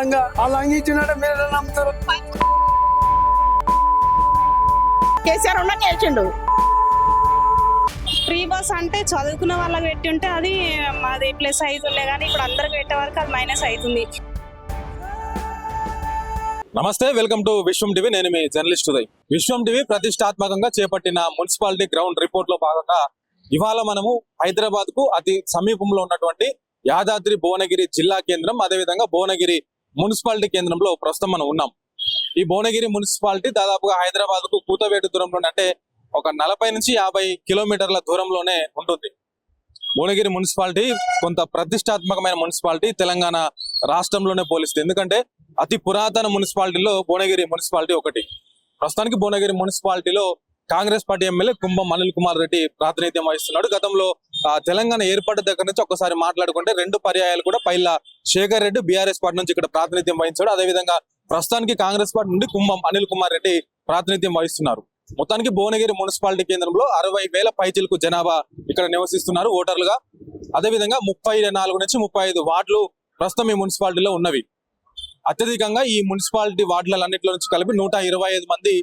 లంగా ఆ లంగా ఇచ్చినట్టు మీరు నమ్ముతారు. కేసీఆర్ ఉన్న చేసిండు. ఫ్రీ బస్ అంటే చదువుకున్న వాళ్ళకి పెట్టి ఉంటే అది మాది ప్లస్ అవుతుండే, కానీ ఇప్పుడు అందరికి పెట్టే వరకు అది మైనస్ అవుతుంది. నమస్తే, వెల్కమ్ టు విశ్వం టీవీ. నేను మీ జర్నలిస్ట్ ఉదయ్. విశ్వం టీవీ ప్రతిష్టాత్మకంగా చేపట్టిన మున్సిపాలిటీ గ్రౌండ్ రిపోర్ట్ లో భాగంగా ఇవాళ మనము హైదరాబాద్ కు అతి సమీపంలో ఉన్నటువంటి యాదాద్రి భువనగిరి జిల్లా కేంద్రం, అదేవిధంగా భువనగిరి మున్సిపాలిటీ కేంద్రంలో ప్రస్తుతం మనం ఉన్నాం. ఈ భువనగిరి మున్సిపాలిటీ దాదాపుగా హైదరాబాద్ కు కూతవేటు దూరంలోనే, అంటే ఒక 40 నుంచి 50 కిలోమీటర్ల దూరంలోనే ఉంటుంది. భువనగిరి మున్సిపాలిటీ కొంత ప్రతిష్టాత్మకమైన మున్సిపాలిటీ తెలంగాణ రాష్ట్రంలోనే పోలిస్తుంది. ఎందుకంటే అతి పురాతన మున్సిపాలిటీలో భువనగిరి మున్సిపాలిటీ ఒకటి. ప్రస్తుతానికి భువనగిరి మున్సిపాలిటీలో కాంగ్రెస్ పార్టీ ఎమ్మెల్యే కుంభం అనిల్ కుమార్ రెడ్డి ప్రాతినిధ్యం వహిస్తున్నాడు. గతంలో తెలంగాణ ఏర్పాటు దగ్గర నుంచి ఒక్కసారి మాట్లాడుకుంటే 2 పర్యాయాలు కూడా పైల శేఖర్ రెడ్డి బీఆర్ఎస్ పార్టీ నుంచి ఇక్కడ ప్రాతినిధ్యం వహించాడు. అదేవిధంగా ప్రస్తుతానికి కాంగ్రెస్ పార్టీ నుండి కుంభం అనిల్ కుమార్ రెడ్డి ప్రాతినిధ్యం వహిస్తున్నారు. మొత్తానికి భువనగిరి మున్సిపాలిటీ కేంద్రంలో 60,000 పైచిలకు జనాభా ఇక్కడ నివసిస్తున్నారు ఓటర్లుగా. అదేవిధంగా 34 నుంచి 35 వార్డులు ప్రస్తుతం ఈ మున్సిపాలిటీలో ఉన్నవి. అత్యధికంగా ఈ మున్సిపాలిటీ వార్డులన్నింటిలో నుంచి కలిపి 125 మంది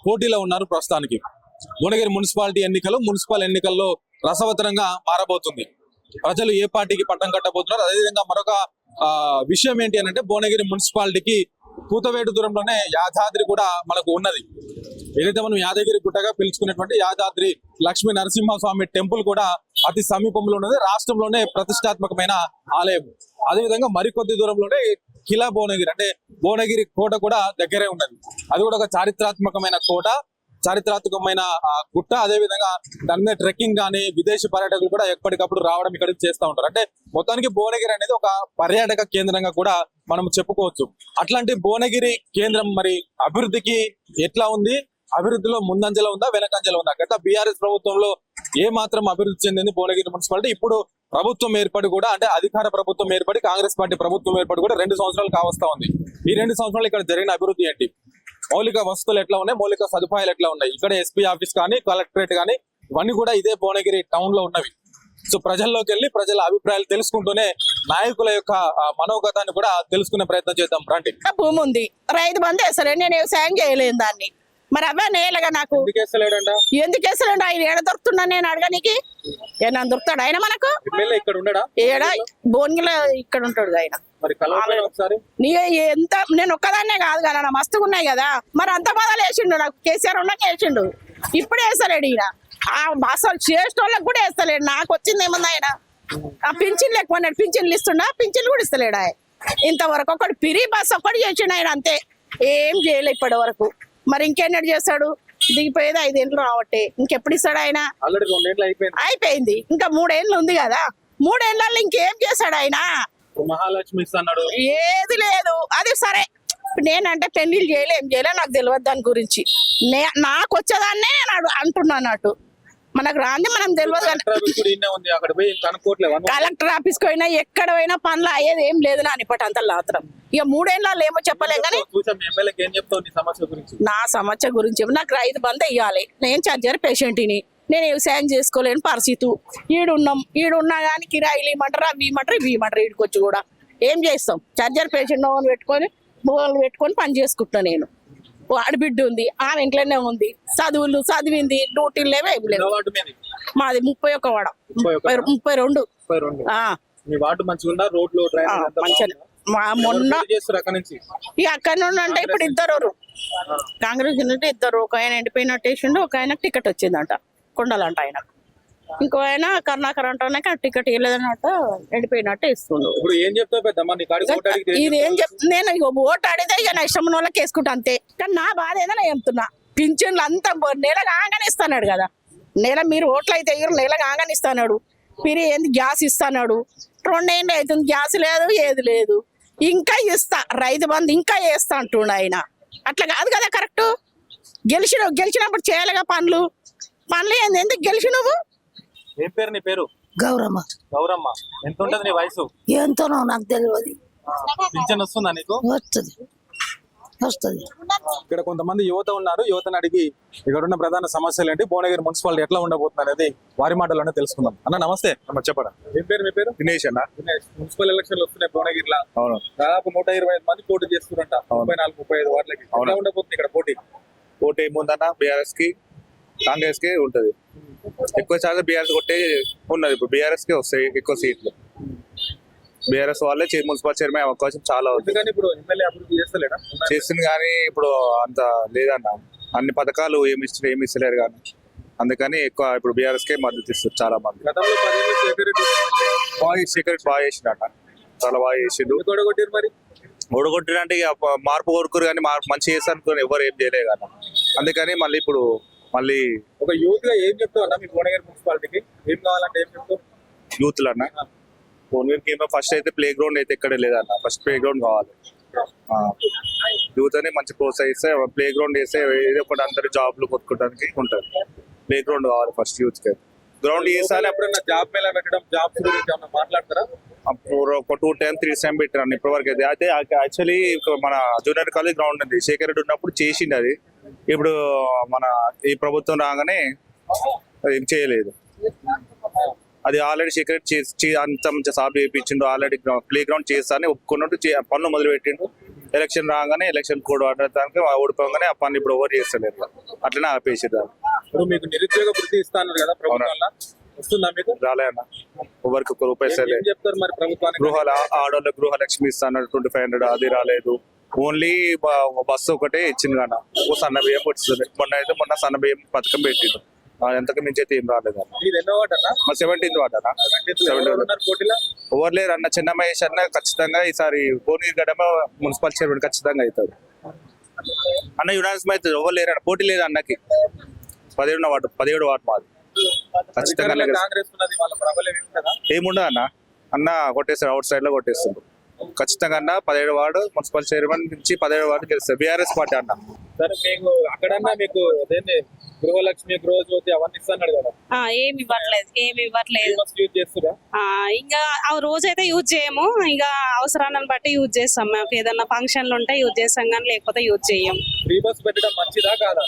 పోటీలో ఉన్నారు. ప్రస్తుతానికి భువనగిరి మున్సిపాలిటీ మున్సిపల్ ఎన్నికల్లో రసవత్తరంగా మారబోతుంది. ప్రజలు ఏ పార్టీకి పట్టం కట్టబోతున్నారు. అదేవిధంగా మరొక విషయం ఏంటి అని అంటే, భువనగిరి మున్సిపాలిటీకి కూతవేటు దూరంలోనే యాదాద్రి కూడా మనకు ఉన్నది. ఏదైతే మనం యాదగిరి గుట్టగా పిలుచుకునేటువంటి యాదాద్రి లక్ష్మీ నరసింహస్వామి టెంపుల్ కూడా అతి సమీపంలో ఉన్నది. రాష్ట్రంలోనే ప్రతిష్టాత్మకమైన ఆలయం. అదేవిధంగా మరికొద్ది దూరంలోనే కిలా భువనగిరి, అంటే భువనగిరి కోట కూడా దగ్గరే ఉన్నది. అది కూడా ఒక చారిత్రాత్మకమైన కోట, చారిత్రాత్మకమైన గుట్ట. అదేవిధంగా దాని మీద ట్రెక్కింగ్ కానీ విదేశీ పర్యాటకులు కూడా ఎప్పటికప్పుడు రావడం ఇక్కడికి చేస్తూ ఉంటారు. అంటే మొత్తానికి భువనగిరి అనేది ఒక పర్యాటక కేంద్రంగా కూడా మనం చెప్పుకోవచ్చు. అట్లాంటి భువనగిరి కేంద్రం మరి అభివృద్ధికి ఎట్లా ఉంది? అభివృద్ధిలో ముందంజలో ఉందా, వెనకంజలో ఉందా? గత బీఆర్ఎస్ ప్రభుత్వంలో ఏ మాత్రం అభివృద్ధి చెందింది భువనగిరి మున్సిపాలిటీ? ఇప్పుడు ప్రభుత్వం ఏర్పడి కూడా, అంటే అధికార ప్రభుత్వం ఏర్పడి కాంగ్రెస్ పార్టీ ప్రభుత్వం ఏర్పడి కూడా 2 సంవత్సరాలు కావస్తా ఉంది. ఈ 2 సంవత్సరాలు ఇక్కడ జరిగిన అభివృద్ధి ఏంటి? మౌలిక వసతులు ఎట్లా ఉన్నాయి? మౌలిక సదుపాయాలు ఎట్లా ఉన్నాయి? ఇక్కడ ఎస్పీ ఆఫీస్ కానీ, కలెక్టరేట్ కానీ ఇవన్నీ కూడా ఇదే భువనగిరి టౌన్ లో ఉన్నవి. సో ప్రజల్లోకి వెళ్ళి ప్రజల అభిప్రాయాలు తెలుసుకుంటూనే నాయకుల యొక్క మనోగతాన్ని కూడా తెలుసుకునే ప్రయత్నం చేద్దాం రండి. భూమి ఉంది, రైతు బంధు వేస్తారు, నేను వ్యవసాయం చేయలేను దాన్ని. మరి అవే నేలగా నాకు ఎందుకు వేస్తలేడు? ఆయన ఏడ దొరుకుతున్నా నేను అడగనికి? ఏనా దొరుకుతాడు ఆయన మనకు? ఏడ భువనగిరిలో ఇక్కడ ఉంటాడు ఆయన. ఎంత నేను ఒక్కదాన్నే కాదు కదా, నా మస్తుగా ఉన్నాయి కదా. మరి అంత బాధలు వేసిండు నాకు. కేసీఆర్ ఉన్నాక వేసిండు, ఇప్పుడు వేస్తలేడు ఈయన. అసలు చేసేటోళ్ళకి కూడా వేస్తలేడు. నాకు వచ్చింది ఏమన్నా ఆయన ఆ పింఛన్లు ఎక్కువ, పింఛన్లు ఇస్తుండా, పింఛన్లు కూడా ఇస్తలేడు ఆయన. ఇంతవరకు ఒకటి పిరి బస్ ఒక్కటి చేసిండు ఆయన, అంతే. ఏం చేయలే ఇప్పటి వరకు. మరి ఇంకెన్నడు చేస్తాడు? దిగిపోయేది 5 ఏళ్ళు రావట్టే, ఇంకెప్పుడు ఇస్తాడు ఆయన? అయిపోయింది, ఇంకా 3 ఏళ్ళు ఉంది కదా. 3 ఏళ్ళల్లో ఇంకేం చేస్తాడు ఆయన? మహాలక్ష్మి ఏది లేదు. అది సరే, నేనంటే పెళ్లిళ్ళు చేయలే, ఏం చేయలే, నాకు తెలియదు దాని గురించి. నాకు వచ్చేదాన్నే నేను అంటున్నా అన్నట్టు. మనకు రాంది మనం తెలియదు. కలెక్టర్ ఆఫీస్ కి పోయినా ఎక్కడ పోయినా పనులు అయ్యేది ఏం లేదు నా ఇప్పటి అంతా మాత్రం. ఇక 3 ఏళ్ళలో ఏమో చెప్పలేం కానీ నా సమస్య గురించి నాకు రైతు బంధు ఇవ్వాలి. నేను సర్జరీ పేషెంట్ని, నేను వ్యవసాయం చేసుకోలేని పరిస్థితి. ఈడున్నా కానీ కిరాయిలు ఇవ్వమంటారు, అవి ఇవ్వమంటారు, ఇవి ఇవ్వమంటారు. ఈడికొచ్చి కూడా ఏం చేస్తాం? సర్జరీ పేషెంట్ పెట్టుకొని భూములు పెట్టుకొని పని చేసుకుంటున్నా. నేను ఆడబిడ్డ ఉంది, ఆమె ఇంట్లోనే ఉంది, చదివింది, డ్యూటీలు లేవే ఏం లేవు. మాది 31 వాడ, 32. మొన్న ఇక అక్కడ నుండి అంటే ఇప్పుడు 2 కాంగ్రెస్ నుండి 2, ఒక ఆయన ఎండిపోయినట్టు వేసిండు, ఒక ఆయన టికెట్ వచ్చిందంట కొండలంట ఆయన. ఇంకో ఆయన కరుణాకర్ అంటానే టికెట్ ఇవ్వలేదన్నట్టు ఎండిపోయినట్టు ఇస్తుండు. ఇది ఏం చెప్తుంది? నేను ఇక ఓటు అడిగితే ఇక నా ఇష్టం వాళ్ళకి వేసుకుంటా అంతే. కానీ నా బాధ ఏదో నేను చెప్తున్నా. పింఛన్లు అంతా నెల కాగానే ఇస్తాడు కదా. మీరు ఓట్లు అయితే నెల కాగానే ఇస్తాడు. పిరి ఏంది గ్యాస్ ఇస్తాడు. 2 ఏళ్ళు అవుతుంది, గ్యాస్ లేదు, ఏది లేదు. ఇంకా ఇస్తా, రైతు బంధు ఇంకా వేస్తా అంటుండు ఆయన. అట్లా కాదు కదా కరెక్ట్. గెలిచినప్పుడు చేయాలిగా పనులు ఏంది? ఎందుకు గెలిచి నువ్వు? ఏం పేరు నీ పేరు? గౌరమ్మ. గౌరమ్మ, ఎంత ఉంటది నీ వయసు? ఎంతనో నాకు తెలియదు. పింఛన్ వస్తుందా నీకు? వస్తుంది. వస్తుంది. ఇక్కడ కొంతమంది యువత ఉన్నారు. యువతను అడిగి ఇక్కడ ఉన్న ప్రధాన సమస్యలు ఏంటి, భువనగిరి మున్సిపాలిటీ ఎట్లా ఉండబోతుంది అనేది వారి మాటల్లోనే తెలుసుకుందాం. అన్న నమస్తే. చెప్పరా ఏం పేరు? మీ పేరు? దినేష్ అన్న. మున్సిపల్ ఎలక్షన్లు వస్తున్నాయి భువనగిరిలో. అవును. దాదాపు 125 మంది పోటీ చేస్తున్నారంట. 34-35 వార్డులకి. ఎట్లా ఉండబోతుంది ఇక్కడ పోటీ? పోటీ ఏముందన్న, బీఆర్ఎస్ కి కాంగ్రెస్ కి ఉంటది. ఎక్కువ శాతం బీఆర్ఎస్ కొట్టే ఉన్నది. ఇప్పుడు బీఆర్ఎస్ కి వస్తాయి ఎక్కువ సీట్లు. బీఆర్ఎస్ వాళ్ళే మున్సిపల్ చైర్మన్ అవకాశం చాలా ఉంది. ఎందుకని ఇప్పుడు ఎమ్మెల్యే అభివృద్ధి చేస్తలేడా? చేస్తుంది కానీ ఇప్పుడు అంత లేదన్న. అన్ని పథకాలు ఏమి ఇస్తలేరు కానీ, అందుకని ఎక్కువ ఇప్పుడు బీఆర్ఎస్ కే మద్దతు ఇస్తారు చాలా మంది. గతంలో 10 ఏళ్ళు శేఖర్ బాగా చేసిండట, చాలా బాగా చేసిండు. కొట్టారు మరి. ఓడగొట్టినంటే ఇక మార్పు కోరుకురు కానీ మార్పు మంచి చేస్తాను ఎవరు ఏం చేయలేదు కదా. అందుకని మళ్ళీ ఒక యూత్ గా ఏం చెప్తావు అన్న మీ భువనగిరి మున్సిపాలిటీకి? ఏం కావాలంటే ఏం చెప్తావు యూత్లు అన్న? భువనగిరికి ఏమో ఫస్ట్ అయితే ప్లే గ్రౌండ్ అయితే ఎక్కడ లేదన్న. ఫస్ట్ ప్లే గ్రౌండ్ కావాలి. యూత్ అని మంచి ప్రోత్సహిస్తే ప్లే గ్రౌండ్ చేస్తే ఏదో ఒకటి అందరు జాబ్లు కొట్టుకోవడానికి ఉంటుంది. ప్లే గ్రౌండ్ కావాలి ఫస్ట్ యూత్ కి. గ్రౌండ్ చేసాలి. ఎప్పుడన్నా జాబ్ మేళ పెట్టడం, జాబ్స్ గురించి ఏమన్నా మాట్లాడతారా? అప్పుడు ఒక 2 times 3 times పెట్టారు ఇప్పటి వరకు అయితే. అయితే యాక్చువల్లీ మన జూనియర్ కాలేజ్ గ్రౌండ్ ఉంది, శేఖర్ రెడ్డి ఉన్నప్పుడు చేసింది అది. ఇప్పుడు మన ఈ ప్రభుత్వం రాగానే ఏం చేయలేదు. అది ఆల్రెడీ శేఖర్ రెడ్డి అంత మంచి సాఫ్ చేయించిండు. ఆల్రెడీ ప్లే గ్రౌండ్ చేస్తానని ఒప్పుకున్నట్టు పనులు మొదలు పెట్టిండు. ఎలక్షన్ రాగానే ఎలక్షన్ కోడ్ ఆడటానికి ఓడిపోగానే ఆ పనులు ఇప్పుడు ఓవర్ చేస్తలేరు. అట్లనే ఆపేసేదాన్ని. ఇప్పుడు మీకు నిరుద్యోగ వృత్తి ఇస్తాను కదా ప్రభుత్వం, వస్తుందా మీకు? రాలే అన్న, ఎవరికి ₹1 ఏం చెప్తారు మరి ప్రభుత్వానికి? ఆడవాళ్ళ గృహలక్ష్మి ఇస్తాను 2500, అది రాలేదు. ఓన్లీ బస్సు ఒకటే ఇచ్చింది కానీ సన్న బియ్యం వచ్చింది. మొన్న సన్న బియ్యం పథకం పెట్టిండు. ఎంతకు మించి అయితే ఏం రాలేదు అన్న. ఇది ఎన్నో వార్డు అన్న? 17th వార్డు అన్న. పోటీలో ఎవరు లేరు అన్న. చిన్న మహేష్ అన్న ఖచ్చితంగా ఈసారి భువనగిరి గడమ మున్సిపల్ చైర్మన్ ఖచ్చితంగా అవుతాడు అన్న. యునానిమస్ అవుతుంది. ఎవరు లేరు అన్న, పోటీ లేదు అన్నకి. 17 వార్డు మాది. ఖచ్చితంగా కాంగ్రెస్ ఉన్నది, వాళ్ళ ప్రబలం ఏముంటదా? ఏముండదు అన్న కొట్టేస్తారు. అవుట్ సైడ్ లో కొట్టేస్తారు ఖచ్చితంగా అన్న. 17 వార్డు మున్సిపల్ చైర్మన్ నుంచి 17 వార్డు గెలుస్తారు బీఆర్ఎస్ పార్టీ అన్న. సరే, మీకు అక్కడన్నా మీకు గృహలక్ష్మి, గృహజ్యోతి అవన్నీ ఇస్తున్నాడు కదా? ఏమి ఇవ్వట్లేదు. యూజ్ చేస్తురా? ఇంకా ఆ రోజైతే యూజ్ చేయము. ఇంకా అవసరాన్ని బట్టి యూజ్ చేస్తాం. మాకు ఏదన్నా ఫంక్షన్లు ఉంటే యూజ్ చేస్తాం కానీ లేకపోతే యూజ్ చేయం. ఫ్రీ బస్ పెట్టడం మంచిదా కాదా?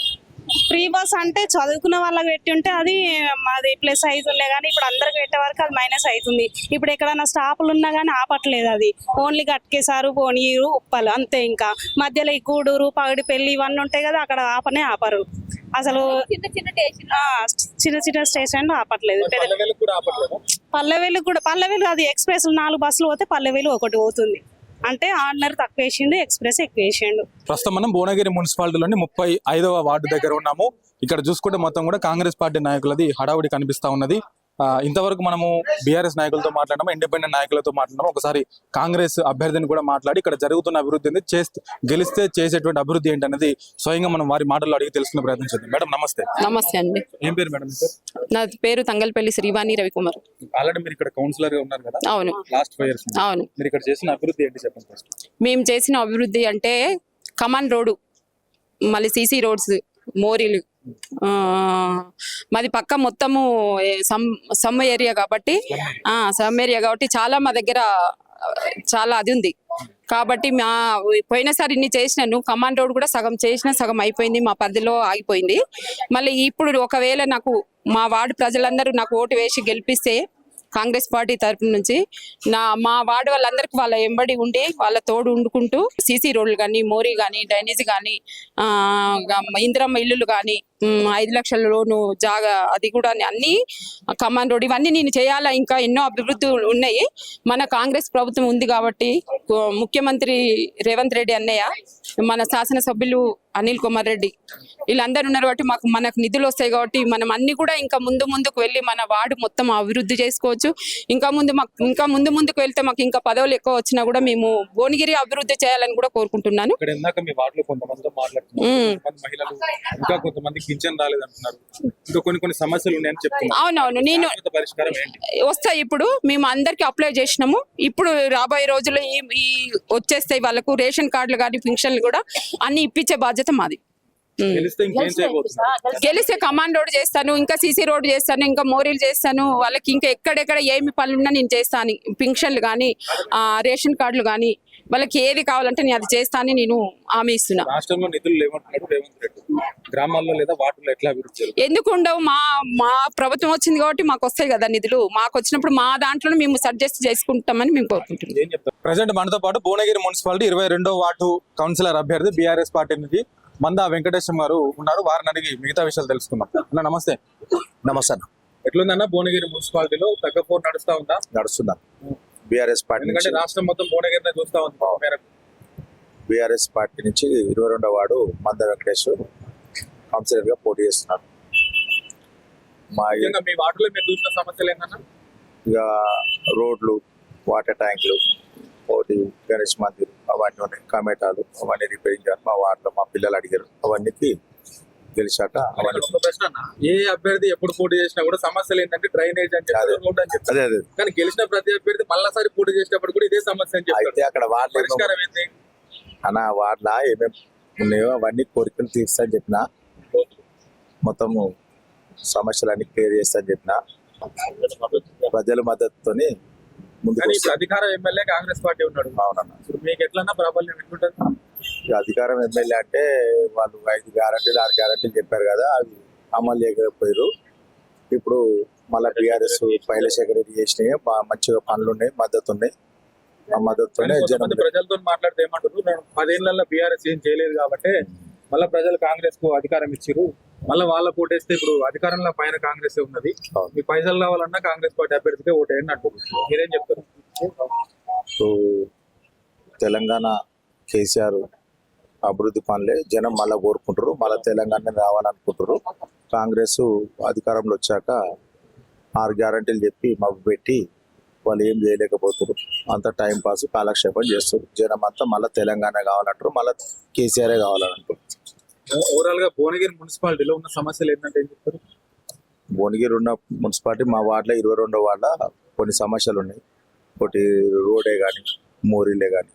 ఫ్రీ బస్ అంటే చదువుకున్న వాళ్ళకి పెట్టి ఉంటే అది మాది ప్లస్ అవుతుండే, కానీ ఇప్పుడు అందరికి పెట్టే వరకు అది మైనస్ అవుతుంది. ఇప్పుడు ఎక్కడైనా స్టాపులు ఉన్నా కానీ ఆపట్లేదు. అది ఓన్లీ గట్కేసారు, పోనీరు, ఉప్పలు అంతే. ఇంకా మధ్యలో ఈ గూడూరు, పగడి పెళ్లి ఇవన్నీ ఉంటాయి కదా, అక్కడ ఆపరు అసలు. చిన్న చిన్న స్టేషన్ ఆపట్లేదు. పల్లెవేలు అది ఎక్స్ప్రెస్ 4 బస్సులు పోతే పల్లెవేలు ఒకటి పోతుంది. అంటే ఆర్డినరీ తక్కువ వేసిండు, ఎక్స్ప్రెస్ ఎక్కువ వేసిండు. ప్రస్తుతం మనం భువనగిరి మున్సిపాలిటీలోని 35వ వార్డు దగ్గర ఉన్నాము. ఇక్కడ చూసుకుంటే మొత్తం కూడా కాంగ్రెస్ పార్టీ నాయకులది హడావుడి కనిపిస్తా ఉన్నది. ఇంతవరకు మనము బీఆర్ఎస్ నాయకులతో మాట్లాడము, ఇండిపెండెంట్ నాయకులతో మాట్లాడము. ఒకసారి కాంగ్రెస్ అభ్యర్థిని కూడా మాట్లాడి ఇక్కడ జరుగుతున్న అభివృద్ధి గెలిస్తే చేసేటువంటి అభివృద్ధి ఏంటనేది స్వయంగా మనం వారి మాటల్లో అడిగి తెలుసుకునే ప్రయత్నం చేద్దాం. మేడం నమస్తే. నమస్తే అండి. ఏం పేరు మేడం? నా పేరు తంగల్పల్లి శ్రీవాణి రవికుమార్. ఆల్రెడీ మీరు ఇక్కడ కౌన్సిలర్ గా ఉన్నారు కదా? అవును. Last 5 years. అవును. మీరు ఇక్కడ చేసిన అభివృద్ధి ఏంటి చెప్పండి. మేము చేసిన అభివృద్ధి అంటే కమాన్ రోడ్డు, మళ్ళీ సీసీ రోడ్స్, మోరీలు. మాది పక్క మొత్తము సమ్ ఏరియా కాబట్టి చాలా మా దగ్గర చాలా అది ఉంది కాబట్టి పోయినసారి ఇన్ని చేసినాను. కమాండ్ రోడ్ కూడా సగం చేసిన, సగం అయిపోయింది, మా పరిధిలో ఆగిపోయింది. మళ్ళీ ఇప్పుడు ఒకవేళ నాకు మా వార్డు ప్రజలందరూ నాకు ఓటు వేసి గెలిపిస్తే కాంగ్రెస్ పార్టీ తరపు నుంచి మా వార్డు వాళ్ళందరికీ వాళ్ళ ఎంబడి ఉండి వాళ్ళ తోడు ఉండుకుంటూ సీసీ రోడ్లు కానీ, మోరీ కానీ, డ్రైనేజ్ కానీ, ఇందిరమ్మ ఇల్లులు కానీ, 5 లక్షల లోను జాగా అది కూడా అన్ని కమాండ్ రోడ్ ఇవన్నీ నేను చేయాలా. ఇంకా ఎన్నో అభివృద్ధి ఉన్నాయి. మన కాంగ్రెస్ ప్రభుత్వం ఉంది కాబట్టి ముఖ్యమంత్రి రేవంత్ రెడ్డి అన్నయ్య, మన శాసనసభ్యులు అనిల్ కుమార్ రెడ్డి వీళ్ళందరూ ఉన్నారు కాబట్టి మనకు నిధులు వస్తాయి కాబట్టి మనం అన్ని కూడా ఇంకా ముందుకు వెళ్ళి మన వార్డు మొత్తం అభివృద్ధి చేసుకోవచ్చు. ఇంకా ముందుకు వెళ్తే మాకు ఇంకా పదవులు ఎక్కువ వచ్చినా కూడా మేము భువనగిరి అభివృద్ధి చేయాలని కూడా కోరుకుంటున్నాను. కొన్ని సమస్యలు ఉన్నాయని చెప్తున్నారు. అవునవును, నేను వస్తాయి. ఇప్పుడు మేము అందరికి అప్లై చేసినాము. ఇప్పుడు రాబోయే రోజుల్లో ఈ వచ్చేస్తాయి వాళ్ళకు రేషన్ కార్డులు కానీ, పెన్షన్లు కూడా అన్ని ఇప్పించే బాధ్యత మాది. గెలిస్తే కమాండ్ రోడ్ చేస్తాను, ఇంకా సీసీ రోడ్ చేస్తాను, ఇంకా మోరీలు చేస్తాను. వాళ్ళకి ఇంకా ఎక్కడెక్కడ ఏమి పనులున్నా నేను చేస్తాను. పెన్షన్లు కానీ, రేషన్ కార్డులు కానీ, వాళ్ళకి ఏది కావాలంటే నేను అది చేస్తా అని నేను హామీ ఇస్తున్నా. రాష్ట్రంలో నిధులు లేవంటున్నాడు రేవంత్ రెడ్డి. గ్రామాల్లో లేదా వాటిలో ఎట్లా అభివృద్ధి జరుగుతుంది? ఎందుకు ఉండవు? మా ప్రభుత్వం వచ్చింది కాబట్టి మాకు వస్తాయి కదా నిధులు. మాకు వచ్చినప్పుడు మా దాంట్లో మేము సజెస్ట్ చేసుకుంటామని మేము కోరుకుంటున్నాం. ఏం చెప్తారు? ప్రజెంట్ మనతో పాటు భువనగిరి మున్సిపాలిటీ 22వ వార్డు కౌన్సిలర్ అభ్యర్థి బీఆర్ఎస్ పార్టీ నుంచి మందా వెంకటేశం గారు ఉన్నారు. వారిని అడిగి మిగతా విషయాలు తెలుసుకుందాం. అన్న నమస్తే. నమస్తే అన్న. ఎట్లుందన్న భువనగిరి మున్సిపాలిటీలో తగ్గ పోరు నడుస్తా ఉందా? నడుస్తున్నాను బీఆర్ఎస్ పార్టీ ఎందుకంటే నుంచి. రాష్ట్రం మొత్తం భువనగిరిని చూస్తా ఉంది. ఆ మేరకు బీఆర్ఎస్ పార్టీ నుంచి 22వ వార్డు మంద వెంకటేష్ కౌన్సిలర్ గా పోటీ చేస్తున్నారు. ముఖ్యంగా మీ వార్డులో మీరు చూసిన సమస్యలు ఏంటన్నా? ఇక రోడ్లు, వాటర్ ట్యాంకులు, ఒకటి గణేష్ మందిర్ అవన్నీ ఉన్నాయి, కమేటాలు అవన్నీ రిపేరింగ్ చేయాలి. మా వార్డులో మా పిల్లలు అడిగారు, అవన్నీ గెలిచాక అవన్నీ. ఒక ప్రశ్న అన్న, ఏ అభ్యర్థి ఎప్పుడు పోటీ చేసినా కూడా సమస్యలు ఏంటంటే డ్రైనేజ్ అని చెప్తారు, రోడ్ అని చెప్తారు. అదే కానీ గెలిచిన ప్రతి అభ్యర్థి మళ్ళాసారి పోటీ చేసినప్పుడు కూడా ఇదే సమస్య అని చెప్తారు. అయితే అక్కడ వార్డు పరిష్కారం ఏంటి అన్న, వార్డులో ఏమేమి ఉన్నాయో అవన్నీ కోరికలు తీర్స్తా అని చెప్పిన, మొత్తము సమస్యలన్నీ క్లియర్ చేస్తా అని చెప్పిన, ప్రజల మద్దతుతోని ముందుకు కానీ ఇప్పుడు వస్తాం. అధికార ఎమ్మెల్యే కాంగ్రెస్ పార్టీ ఉన్నాడు. అవునన్న. ఇప్పుడు మీకు ఎట్లన్నా ప్రాబల్యం ఎట్లుంటుంది? ఇక అధికారం ఎమ్మెల్యే అంటే వాళ్ళు 5 గ్యారంటీలు 6 గ్యారంటీలు చెప్పారు కదా, అవి అమలు చేయకపోయారు. ఇప్పుడు మళ్ళీ టీఆర్ఎస్ పైలశేఖర్ రెడ్డి చేసినాయి, మంచిగా పనులు ఉన్నాయి, మద్దతు ఉన్నాయి. ఆ మద్దతుతోనే జనం కొంతమంది ప్రజలతో మాట్లాడితే ఏమంటారు, నేను 10 ఏళ్లలో బీఆర్ఎస్ ఏం చేయలేదు కాబట్టి మళ్ళీ ప్రజలు కాంగ్రెస్ కు అధికారం ఇచ్చారు, మళ్ళీ వాళ్ళ ఓటేస్తే ఇప్పుడు అధికారంలో పైన కాంగ్రెస్ ఉన్నది, మీ పైసలు కావాలన్నా కాంగ్రెస్ పార్టీ అభ్యర్థికే ఓటేయండి అంటారు. మీరేం చెప్తారు? ఇప్పుడు తెలంగాణ కేసీఆర్ అభివృద్ధి పనులే జనం మళ్ళీ కోరుకుంటారు, మళ్ళీ తెలంగాణ రావాలనుకుంటారు. కాంగ్రెస్ అధికారంలో వచ్చాక 6 గ్యారంటీలు చెప్పి మబ్బు పెట్టి వాళ్ళు ఏం చేయలేకపోతారు, అంత టైం పాస్ కాలక్షేపం చేస్తారు. జనం అంతా మళ్ళీ తెలంగాణ కావాలంటారు, మళ్ళీ కేసీఆర్ కావాలనుకుంటారు. ఓవరాల్ గా భువనగిరి మున్సిపాలిటీలో ఉన్న సమస్యలు ఏంటంటే ఏం చెప్తారు? భువనగిరి ఉన్న మున్సిపాలిటీ మా వార్డులో 22వ వార్డులో కొన్ని సమస్యలు ఉన్నాయి. ఒకటి రోడే కానీ, మోరీలే కానీ,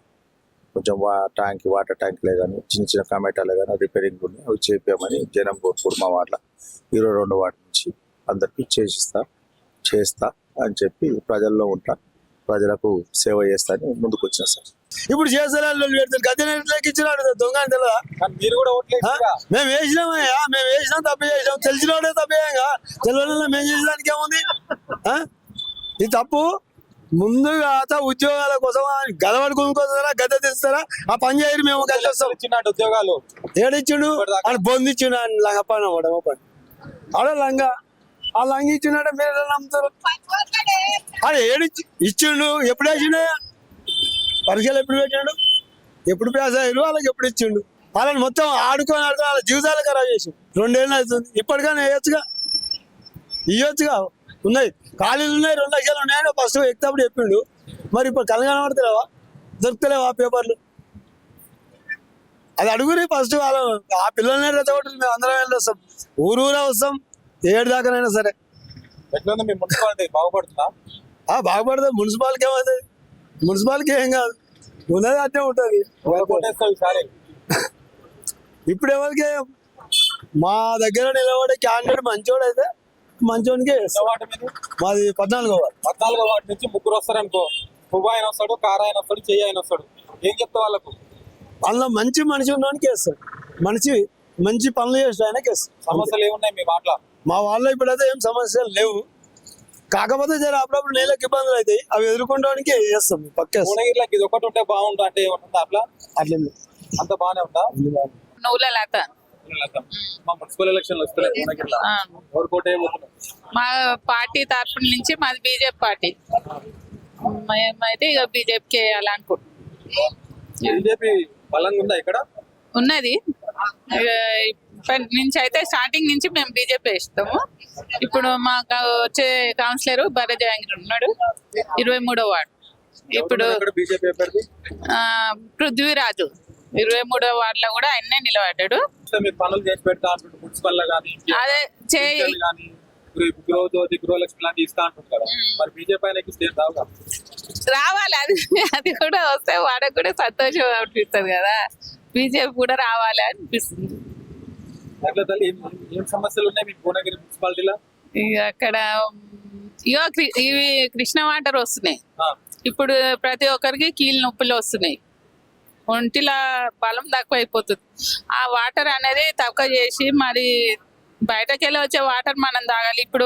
కొంచెం వాటర్ ట్యాంక్లే కానీ, చిన్న చిన్న కమేటాలే కానీ రిపేరింగ్ ఉన్నాయి, అవి చేపామని జనం కోరుకోరు. మా వార్డులో 22వ వార్డు నుంచి అందరికీ చేస్తా అని చెప్పి ప్రజల్లో ఉంటా, ప్రజలకు సేవ చేస్తా అని ముందుకు వచ్చిన సార్. ఇప్పుడు చేస్తారు గద్దెకి ఇచ్చినాడు దొంగ అని తెలియదా? కానీ మీరు కూడా ఓట్లేదు. మేము వేసినామయ్యా, మేము వేసినాం, తప్పు చేసినాం. తెలిసినోడే తప్పేయంగా, తెలియని మేము చేసేదానికి ఏముంది? ఇది తప్పు. ముందుగా ఉద్యోగాల కోసం గదవాడు కొనుక్కోస్తారా, గద్దె తెస్తారా, ఆ పని చేయరు. మేము గద్దె వస్తాం. ఇచ్చినట్టు ఉద్యోగాలు ఏడిచ్చిండు అని బొందిచ్చిండు అని లంగ పని అవ్వడం పని ఆడ లంగ. ఆ లంగ ఇచ్చినాడే మీరు నమ్ముతారు? అది ఇచ్చిండు. ఎప్పుడు వేసిండు? పరీక్షలు ఎప్పుడు పెట్టాడు? ఎప్పుడు పాస్ అయ్యారు? వాళ్ళకి ఎప్పుడు ఇచ్చిండు? వాళ్ళని మొత్తం ఆడుకొని వాళ్ళ జీవితాలు ఖరాబ్ చేసి 2 ఏళ్ళు అవుతుంది. ఇప్పటికైనా ఇవ్వచ్చుగా. ఉన్నాయి ఖాళీలు ఉన్నాయి, 2 లక్షలు ఉన్నాయని ఫస్ట్ ఎక్కినప్పుడు చెప్పిండు. మరి ఇప్పుడు కలగానే పడతలేవా? దొరుకుతలేవా పేపర్లు? అది అడుగురి ఫస్ట్. వాళ్ళు ఆ పిల్లల్ని రెచ్చగొట్టు. మేము అందరం వెళ్ళి వస్తాం, ఊరూరే వస్తాం, 7 దాకానైనా సరే. ఎట్లా మీ మున్సిపాలిటీ బాగుపడుతుందా? బాగుపడుతుంది. మున్సిపాలిటీ ఏమవుతుంది? మున్సిపాలిటీ ఏం కాదు, ఉన్నది అట్టే ఉంటుంది. ఇప్పుడు ఎవరికి మా దగ్గర నిలబడే క్యాండిడేట్ మంచోడు అయితే మంచోనికే మాది 14వ వార్డు. 14వ వార్డు నుంచి 3 వస్తారనుకో, పువ్వు ఆయన వస్తాడు, కార ఆయన వస్తాడు, చెయ్యి ఆయన వస్తాడు. ఏం చెప్తా వాళ్ళకు? అందులో మంచి మనిషి ఉన్నవానికి వేస్తాడు. మంచి పనులు చేస్తాడు, ఆయనకి వేస్తాడు. సమస్యలు ఏమున్నాయి మీ వార్డులో? మా వాళ్ళలో ఇప్పుడైతే ఏం సమస్యలు లేవు. కాకపోతే జర అప్పుడప్పుడు నీళ్ళకి ఇబ్బందులు అవుతాయి, అవి ఎదుర్కొంటానికి వేస్తాం. పక్క భువనగిరిలోకి ఇది ఒకటి ఉంటే బాగుంటుంది అంటే ఏమంటుందా? అట్లా అట్లా అంత బాగానే ఉందా? నువ్వుల లత. మా మున్సిపల్ ఎలక్షన్లు వస్తున్నాయి భువనగిరిలో, ఎవరు కోట అయిపోతున్నారు? మా పార్టీ తరఫున నుంచి మాది బీజేపీ పార్టీ. మేమైతే ఇక బీజేపీకి వేయాలనుకుంటున్నాం. బీజేపీ బలంగా ఉందా ఇక్కడ? ఉన్నది. ఇప్పటి నుంచి అయితే స్టార్టింగ్ నుంచి మేము బీజేపీ వేస్తాము. ఇప్పుడు మాకు వచ్చే కౌన్సిలర్ బర్రె జహాంగీర్ ఉన్నాడు, 23వ వార్డు. ఇప్పుడు బీజేపీ అభ్యర్థి పృథ్వీరాజు 23వ వార్డులో కూడా ఆయన్నే నిలబడ్డాడు. మీరు పనులు చేసి పెడతా అంటుంటారు మున్సిపల్ లో కానీ, అదే కానీ గృహలక్ష్మి లాంటి ఇస్తా అంటుంటారు. మరి బీజేపీ ఆయనకి స్టేట్ రావుగా? రావాలి. అది కూడా వస్తే వాడకు కూడా సంతోషం అనిపిస్తుంది కదా, బీజేపీ కూడా రావాలి అనిపిస్తుంది. అట్లా తల్లి ఏం సమస్యలు ఉన్నాయి మీ భువనగిరి మున్సిపాలిటీలో? ఇక అక్కడ ఇవి కృష్ణ వాటర్ వస్తున్నాయి. ఇప్పుడు ప్రతి ఒక్కరికి కీళ్ళ నొప్పులు వస్తున్నాయి. ఒంటిలో బలం తక్కువ అయిపోతుంది. ఆ వాటర్ అనేది తక్కువ చేసి మరి బయటకు వెళ్ళి వచ్చే వాటర్ మనం తాగాలి. ఇప్పుడు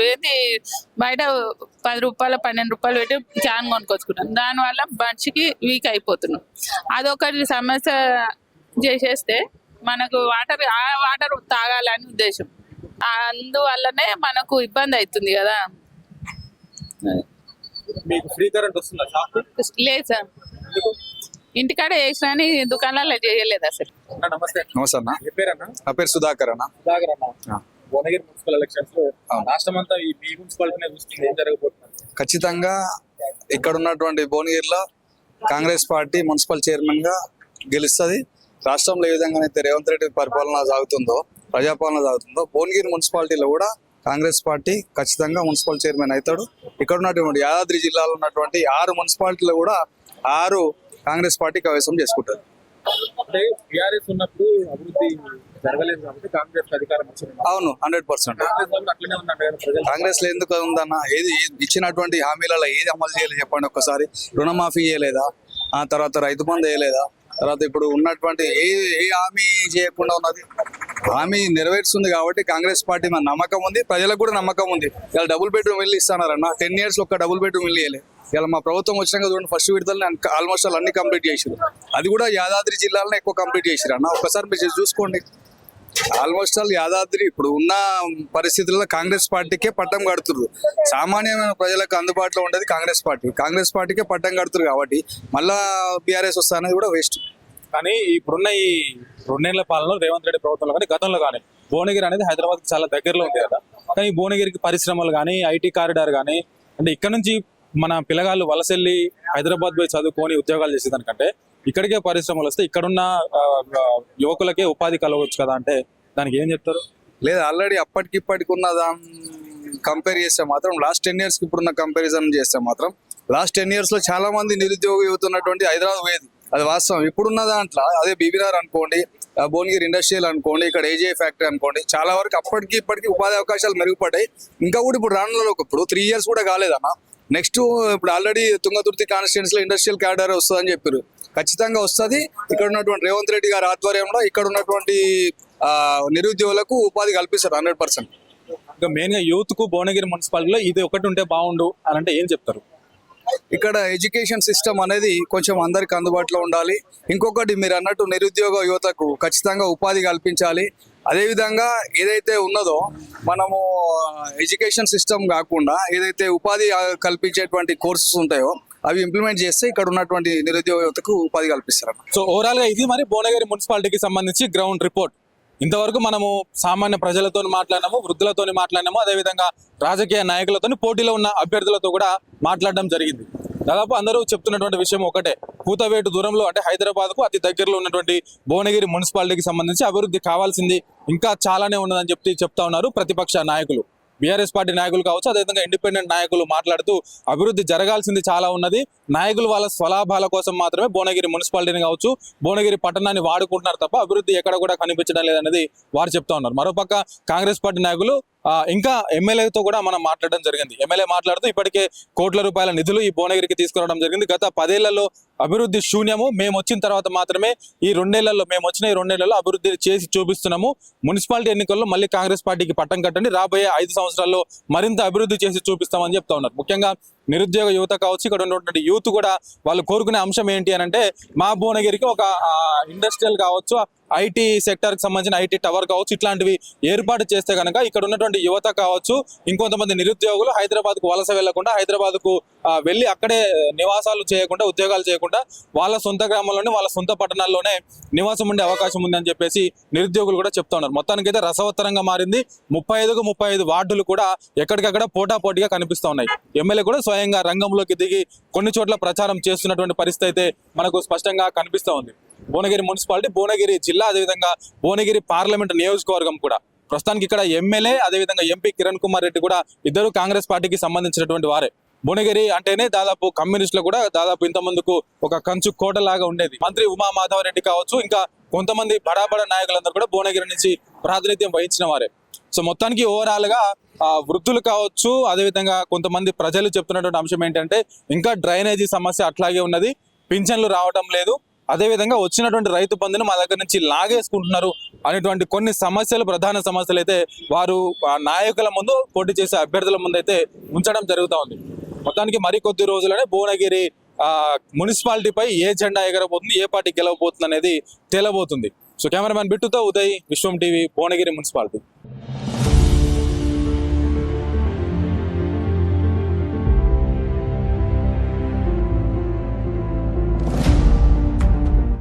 ఏంది బయట 10 రూపాయలు 12 రూపాయలు పెట్టి క్యాన్ కొనుక్కొచ్చుకుంటాం. దానివల్ల మనిషికి వీక్ అయిపోతున్నాం. అదొకటి సమస్య చేసేస్తే మనకు ఆ వాటర్ తాగాలని ఉద్దేశం. అందువల్లనే మనకు ఇబ్బంది అవుతుంది కదా. మీకు ఫ్రీ కరెంట్ వస్తుందా షాప్? లేదు సార్, ఇంటికాడ చేసినా అని దుకాణాల్లో చేయలేదు అసలు. నమస్తే. నమస్తే అన్న. ఏ పేరన్నా? నా పేరు సుధాకర్ అన్న. సుధాకర్ అన్న. భువనగిరి మున్సిపల్ ఎలక్షన్స్ లో రాష్ట్రం అంతా ఈ మీ మున్సిపాలిటీనే చూస్తుంది, ఏం జరగబోతున్నారు? ఖచ్చితంగా ఇక్కడ ఉన్నటువంటి భువనగిరిలో కాంగ్రెస్ పార్టీ మున్సిపల్ చైర్మన్ గా గెలుస్తుంది. రాష్ట్రంలో ఏ విధంగా అయితే రేవంత్ రెడ్డి పరిపాలన సాగుతుందో, ప్రజాపాలన సాగుతుందో, భువనగిరి మున్సిపాలిటీలో కూడా కాంగ్రెస్ పార్టీ ఖచ్చితంగా మున్సిపల్ చైర్మన్ అవుతాడు. ఇక్కడ ఉన్నటువంటి యాదాద్రి జిల్లాలో ఉన్నటువంటి 6 మున్సిపాలిటీలో కూడా 6 కాంగ్రెస్ పార్టీ కైవసం చేసుకుంటారు. అంటే టీఆర్ఎస్ ఉన్నప్పుడు అభివృద్ధి జరగలేదు కాబట్టి కాంగ్రెస్ అధికారం వచ్చింది. అవును, 100%. కాంగ్రెస్ వాళ్ళు అట్లనే ఉన్నారు కదా ప్రజలు. కాంగ్రెస్ లో ఎందుకు ఉందన్న? ఏది ఇచ్చినటువంటి హామీలలో ఏది అమలు చేయలేదు చెప్పండి ఒక్కసారి. రుణమాఫీ చేయలేదా? ఆ తర్వాత రైతు బంధు వేయలేదా? తర్వాత ఇప్పుడు ఉన్నటువంటి ఏ హామీ చేయకుండా ఉన్నది? హామీ నెరవేరుస్తుంది కాబట్టి కాంగ్రెస్ పార్టీ మన నమ్మకం ఉంది, ప్రజలకు కూడా నమ్మకం ఉంది. ఇలా డబుల్ బెడ్రూమ్ ఇల్లు ఇస్తానారన్న. 10 years లో ఒక డబుల్ బెడ్రూమ్ ఇల్లు ఇవ్వలేదు. ఇలా మా ప్రభుత్వం వచ్చినాక చూడండి, ఫస్ట్ విడతలు ఆల్మోస్ట్ అన్ని కంప్లీట్ చేసారు. అది కూడా యాదాద్రి జిల్లాలో ఎక్కువ కంప్లీట్ చేసారు అన్న. ఒకసారి మీరు చూసుకోండి, ఆల్మోస్ట్ ఆల్ యాదాద్రి ఇప్పుడు ఉన్న పరిస్థితుల్లో కాంగ్రెస్ పార్టీకే పట్టం కడుతున్నారు. సామాన్యమైన ప్రజలకు అందుబాటులో ఉండేది కాంగ్రెస్ పార్టీ. కాంగ్రెస్ పార్టీకే పట్టం కడుతున్నారు కాబట్టి మళ్ళా బీఆర్ఎస్ వస్తా అనేది కూడా వేస్ట్. కానీ ఇప్పుడున్న ఈ 2 నెలల పాలనలో రేవంత్ రెడ్డి ప్రభుత్వంలో కానీ గతంలో కానీ భువనగిరి అనేది హైదరాబాద్ చాలా దగ్గరలో ఉంది కదా. కానీ భువనగిరికి పరిశ్రమలు కానీ ఐటీ కారిడార్ కానీ, అంటే ఇక్కడ నుంచి మన పిల్లగాళ్ళు వలసెళ్ళి హైదరాబాద్ పోయి చదువుకొని ఉద్యోగాలు చేసేదానికంటే ఇక్కడికే పరిశ్రమలు వస్తే ఇక్కడున్న యువకులకే ఉపాధి కలవచ్చు కదా. అంటే దానికి ఏం చెప్తారు? లేదు, ఆల్రెడీ అప్పటికి ఇప్పటికి ఉన్న దాన్ని కంపేర్ చేస్తే మాత్రం లాస్ట్ 10 years ఇప్పుడున్న కంపారిజన్ చేస్తే మాత్రం లాస్ట్ 10 years లో చాలా మంది నిరుద్యోగ యువత ఉన్నటువంటి హైదరాబాద్ పోయేది, అది వాస్తవం. ఇప్పుడున్న దాంట్లో అదే బీబీఆర్ అనుకోండి, భువనగిరి ఇండస్ట్రియల్ అనుకోండి, ఇక్కడ ఏజే ఫ్యాక్టరీ అనుకోండి, చాలా వరకు అప్పటికి ఇప్పటికి ఉపాధి అవకాశాలు మెరుగుపడ్డాయి. ఇంకా కూడా ఇప్పుడు రానులో ఇప్పుడు 3 years కూడా కాలేదన్న. నెక్స్ట్ ఇప్పుడు ఆల్రెడీ తుంగతుర్తి కాన్స్టిట్యున్సీ లో ఇండస్ట్రియల్ క్యాడర్ వస్తుందని చెప్పారు. ఖచ్చితంగా వస్తుంది. ఇక్కడ ఉన్నటువంటి రేవంత్ రెడ్డి గారి ఆధ్వర్యంలో ఇక్కడ ఉన్నటువంటి నిరుద్యోగులకు ఉపాధి కల్పిస్తారు 100%. ఇంకా మెయిన్ గా యూత్ కు భువనగిరి మున్సిపాలిటీలో ఇది ఒకటి ఉంటే బాగుండు అని అంటే ఏం చెప్తారు? ఇక్కడ ఎడ్యుకేషన్ సిస్టమ్ అనేది కొంచెం అందరికి అందుబాటులో ఉండాలి. ఇంకొకటి మీరు అన్నట్టు నిరుద్యోగ యువతకు ఖచ్చితంగా ఉపాధి కల్పించాలి. అదేవిధంగా ఏదైతే ఉన్నదో మనము ఎడ్యుకేషన్ సిస్టమ్ కాకుండా ఏదైతే ఉపాధి కల్పించేటువంటి కోర్సెస్ ఉంటాయో అవి ఇంప్లిమెంట్ చేస్తే ఇక్కడ ఉన్నటువంటి నిరుద్యోగ యువతకు ఉపాధి కల్పిస్తారు. సో ఓవరాల్ గా ఇది మరి భువనగిరి మున్సిపాలిటీకి సంబంధించి గ్రౌండ్ రిపోర్ట్. ఇంతవరకు మనము సామాన్య ప్రజలతో మాట్లాడినాము, వృద్ధులతో మాట్లాడినాము, అదేవిధంగా రాజకీయ నాయకులతో, పోటీలో ఉన్న అభ్యర్థులతో కూడా మాట్లాడడం జరిగింది. దాదాపు అందరూ చెప్తున్నటువంటి విషయం ఒకటే, కూతవేటు దూరంలో అంటే హైదరాబాద్ కు అతి దగ్గరలో ఉన్నటువంటి భువనగిరి మున్సిపాలిటీకి సంబంధించి అభివృద్ధి కావాల్సింది ఇంకా చాలానే ఉన్నదని చెప్తా ఉన్నారు ప్రతిపక్ష నాయకులు. బీఆర్ఎస్ పార్టీ నాయకులు కావచ్చు, అదేవిధంగా ఇండిపెండెంట్ నాయకులు మాట్లాడుతూ అభివృద్ధి జరగాల్సింది చాలా ఉన్నది, నాయకులు వాళ్ళ స్వలాభాల కోసం మాత్రమే భువనగిరి మున్సిపాలిటీని కావచ్చు భువనగిరి పట్టణాన్ని వాడుకుంటున్నారు తప్ప అభివృద్ధి ఎక్కడ కూడా కనిపించడం లేదనేది వారు చెప్తా ఉన్నారు. మరోపక్క కాంగ్రెస్ పార్టీ నాయకులు ఇంకా ఎమ్మెల్యేతో కూడా మనం మాట్లాడడం జరిగింది. ఎమ్మెల్యే మాట్లాడుతూ ఇప్పటికే కోట్ల రూపాయల నిధులు ఈ భువనగిరికి తీసుకురావడం జరిగింది. గత 10 ఏళ్లలో అభివృద్ధి శూన్యము, మేము వచ్చిన తర్వాత మాత్రమే ఈ 2 నెలల్లో మేము వచ్చిన ఈ 2 నెలల్లో అభివృద్ధి చేసి చూపిస్తున్నాము. మున్సిపాలిటీ ఎన్నికల్లో మళ్ళీ కాంగ్రెస్ పార్టీకి పట్టం కట్టండి, రాబోయే 5 సంవత్సరాల్లో మరింత అభివృద్ధి చేసి చూపిస్తామని చెప్తా ఉన్నారు. ముఖ్యంగా నిరుద్యోగ యువత కావచ్చు, ఇక్కడ ఉన్నటువంటి యూత్ కూడా వాళ్ళు కోరుకునే అంశం ఏంటి అని అంటే మా భువనగిరికి ఒక ఇండస్ట్రియల్ కావచ్చు, ఐటీ సెక్టర్ కి సంబంధించిన ఐటీ టవర్ కావచ్చు, ఇట్లాంటివి ఏర్పాటు చేస్తే కనుక ఇక్కడ ఉన్నటువంటి యువత కావచ్చు, ఇంకొంతమంది నిరుద్యోగులు హైదరాబాద్ కు వలస వెళ్లకుండా హైదరాబాద్ కు వెళ్ళి అక్కడే నివాసాలు చేయకుండా, ఉద్యోగాలు చేయకుండా వాళ్ళ సొంత గ్రామంలోనే వాళ్ళ సొంత పట్టణాల్లోనే నివాసం ఉండే అవకాశం ఉందని చెప్పేసి నిరుద్యోగులు కూడా చెప్తా ఉన్నారు. మొత్తానికైతే రసవత్తరంగా మారింది. 35కు 35 వార్డులు కూడా ఎక్కడికక్కడ పోటాపోటీగా కనిపిస్తా ఉన్నాయి. ఎమ్మెల్యే కూడా స్వయంగా రంగంలోకి దిగి కొన్ని చోట్ల ప్రచారం చేస్తున్నటువంటి పరిస్థితి అయితే మనకు స్పష్టంగా కనిపిస్తా ఉంది. భువనగిరి మున్సిపాలిటీ, భువనగిరి జిల్లా, అదేవిధంగా భువనగిరి పార్లమెంట్ నియోజకవర్గం కూడా ప్రస్తుతానికి ఇక్కడ ఎమ్మెల్యే అదేవిధంగా ఎంపీ కిరణ్ కుమార్ రెడ్డి కూడా ఇద్దరు కాంగ్రెస్ పార్టీకి సంబంధించినటువంటి వారే. భువనగిరి అంటేనే దాదాపు కమ్యూనిస్టులు కూడా దాదాపు ఇంత ముందుకు ఒక కంచు కోటలాగా ఉండేది. మంత్రి ఉమామాధవరెడ్డి కావచ్చు, ఇంకా కొంతమంది బడాబడ నాయకులందరూ కూడా భువనగిరి నుంచి ప్రాతినిధ్యం వహించిన వారే. సో మొత్తానికి ఓవరాల్ గా వృద్ధులు కావచ్చు, అదేవిధంగా కొంతమంది ప్రజలు చెప్తున్నటువంటి అంశం ఏంటంటే ఇంకా డ్రైనేజీ సమస్య అట్లాగే ఉన్నది, పింఛన్లు రావటం లేదు, అదేవిధంగా వచ్చినటువంటి రైతు బంధుని మా దగ్గర నుంచి లాగేసుకుంటున్నారు అనేటువంటి కొన్ని సమస్యలు, ప్రధాన సమస్యలు అయితే వారు ఆ నాయకుల ముందు, పోటీ చేసే అభ్యర్థుల ముందు అయితే ఉంచడం జరుగుతూ ఉంది. మొత్తానికి మరికొద్ది రోజులనే భువనగిరి మున్సిపాలిటీపై ఏ జెండా ఎగరబోతుంది, ఏ పార్టీ గెలవబోతుంది అనేది తేలబోతుంది. సో కెమెరామ్యాన్ బిట్టుతో ఉదయ్, విశ్వం టీవీ, భువనగిరి మున్సిపాలిటీ.